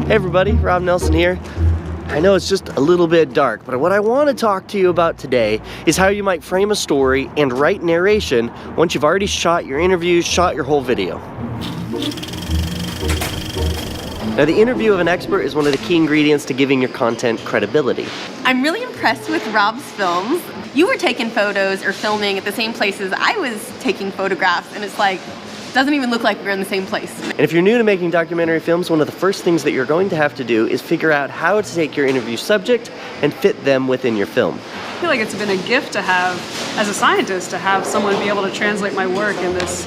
Hey everybody, Rob Nelson here. I know it's just a little bit dark, but what I want to talk to you about today is how you might frame a story and write narration once you've already shot your interviews, shot your whole video. Now, the interview of an expert is one of the key ingredients to giving your content credibility. I'm really impressed with Rob's films. You were taking photos or filming at the same places I was taking photographs, and it's like, doesn't even look like we're in the same place. And if you're new to making documentary films, one of the first things that you're going to have to do is figure out how to take your interview subject and fit them within your film. I feel like it's been a gift to have, as a scientist, to have someone be able to translate my work in this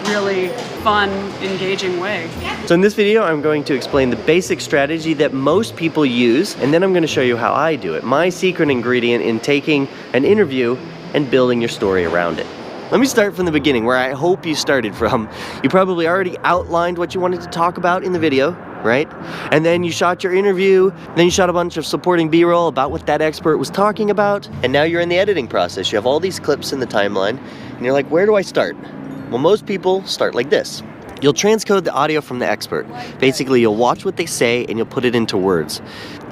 really fun, engaging way. So in this video, I'm going to explain the basic strategy that most people use, and then I'm going to show you how I do it. My secret ingredient in taking an interview and building your story around it. Let me start from the beginning, where I hope you started from. You probably already outlined what you wanted to talk about in the video, right? And then you shot your interview, then you shot a bunch of supporting B-roll about what that expert was talking about, and now you're in the editing process. You have all these clips in the timeline, and you're like, where do I start? Well, most people start like this. You'll transcode the audio from the expert. Basically, you'll watch what they say and you'll put it into words.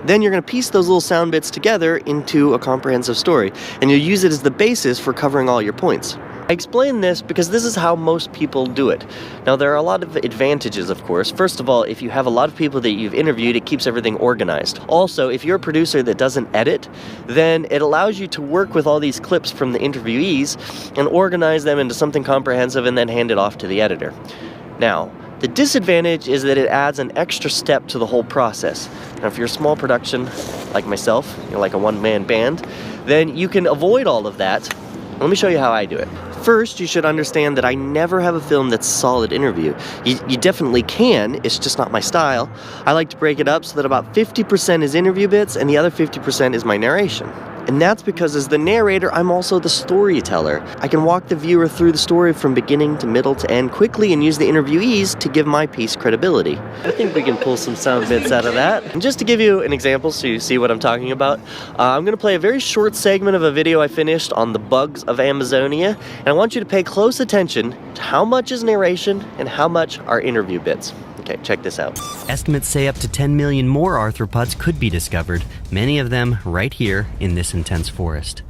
Then you're going to piece those little sound bits together into a comprehensive story, and you'll use it as the basis for covering all your points. I explain this because this is how most people do it. Now, there are a lot of advantages, of course. First of all, if you have a lot of people that you've interviewed, it keeps everything organized. Also, if you're a producer that doesn't edit, then it allows you to work with all these clips from the interviewees and organize them into something comprehensive and then hand it off to the editor. Now, the disadvantage is that it adds an extra step to the whole process. Now, if you're a small production like myself, you're like a one-man band, then you can avoid all of that. Let me show you how I do it. First, you should understand that I never have a film that's a solid interview. You definitely can, it's just not my style. I like to break it up so that about 50% is interview bits and the other 50% is my narration. And that's because as the narrator, I'm also the storyteller. I can walk the viewer through the story from beginning to middle to end quickly and use the interviewees to give my piece credibility. I think we can pull some sound bits out of that. And just to give you an example so you see what I'm talking about, I'm gonna play a very short segment of a video I finished on the bugs of Amazonia, and I want you to pay close attention to how much is narration and how much are interview bits. Okay, check this out. Estimates say up to 10 million more arthropods could be discovered, many of them right here in this intense forest.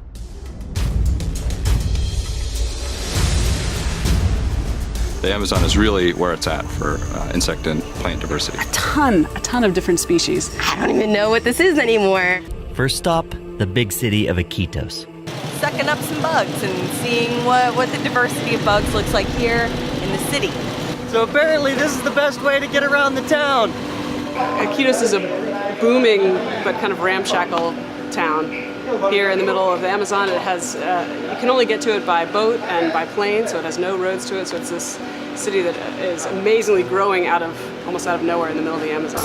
The Amazon is really where it's at for insect and plant diversity. A ton of different species. I don't even know what this is anymore. First stop, the big city of Iquitos. Sucking up some bugs and seeing what the diversity of bugs looks like here in the city. So apparently this is the best way to get around the town. Iquitos is a booming but kind of ramshackle town here in the middle of the Amazon. It has, you can only get to it by boat and by plane, so it has no roads to it. So it's this city that is amazingly growing almost out of nowhere in the middle of the Amazon.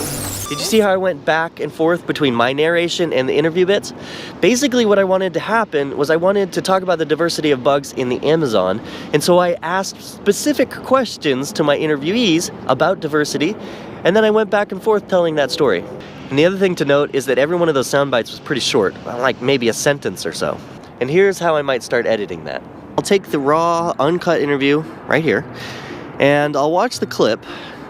Did you see how I went back and forth between my narration and the interview bits? Basically what I wanted to happen was I wanted to talk about the diversity of bugs in the Amazon, and so I asked specific questions to my interviewees about diversity, and then I went back and forth telling that story. And the other thing to note is that every one of those sound bites was pretty short, like maybe a sentence or so. And here's how I might start editing that. I'll take the raw, uncut interview right here, and I'll watch the clip,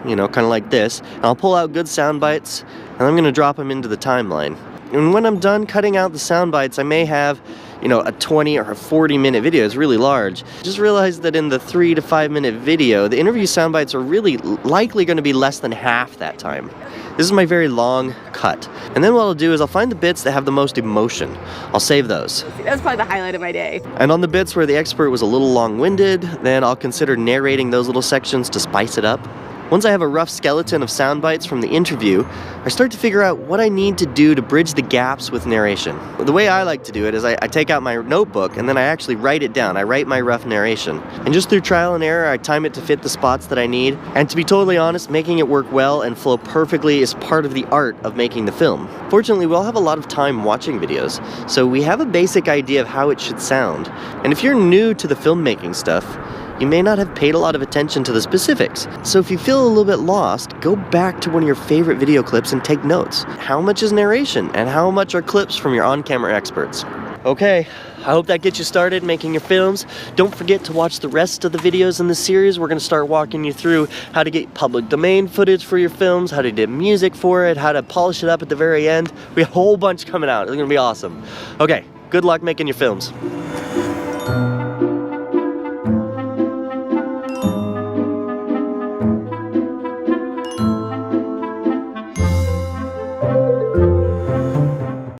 you know, kind of like this, and I'll pull out good sound bites, and I'm going to drop them into the timeline. And when I'm done cutting out the sound bites, I may have, you know, a 20 or a 40-minute video. It's really large. Just realize that in the 3 to 5 minute video, the interview sound bites are really likely going to be less than half that time. This is my very long cut. And then what I'll do is I'll find the bits that have the most emotion. I'll save those. That's probably the highlight of my day. And on the bits where the expert was a little long-winded, then I'll consider narrating those little sections to spice it up. Once I have a rough skeleton of sound bites from the interview, I start to figure out what I need to do to bridge the gaps with narration. The way I like to do it is I take out my notebook and then I actually write it down. I write my rough narration. And just through trial and error, I time it to fit the spots that I need. And to be totally honest, making it work well and flow perfectly is part of the art of making the film. Fortunately, we all have a lot of time watching videos, so we have a basic idea of how it should sound. And if you're new to the filmmaking stuff, you may not have paid a lot of attention to the specifics. So if you feel a little bit lost, go back to one of your favorite video clips and take notes. How much is narration and how much are clips from your on-camera experts? Okay, I hope that gets you started making your films. Don't forget to watch the rest of the videos in this series. We're gonna start walking you through how to get public domain footage for your films, how to get music for it, how to polish it up at the very end. We have a whole bunch coming out. It's gonna be awesome. Okay, good luck making your films.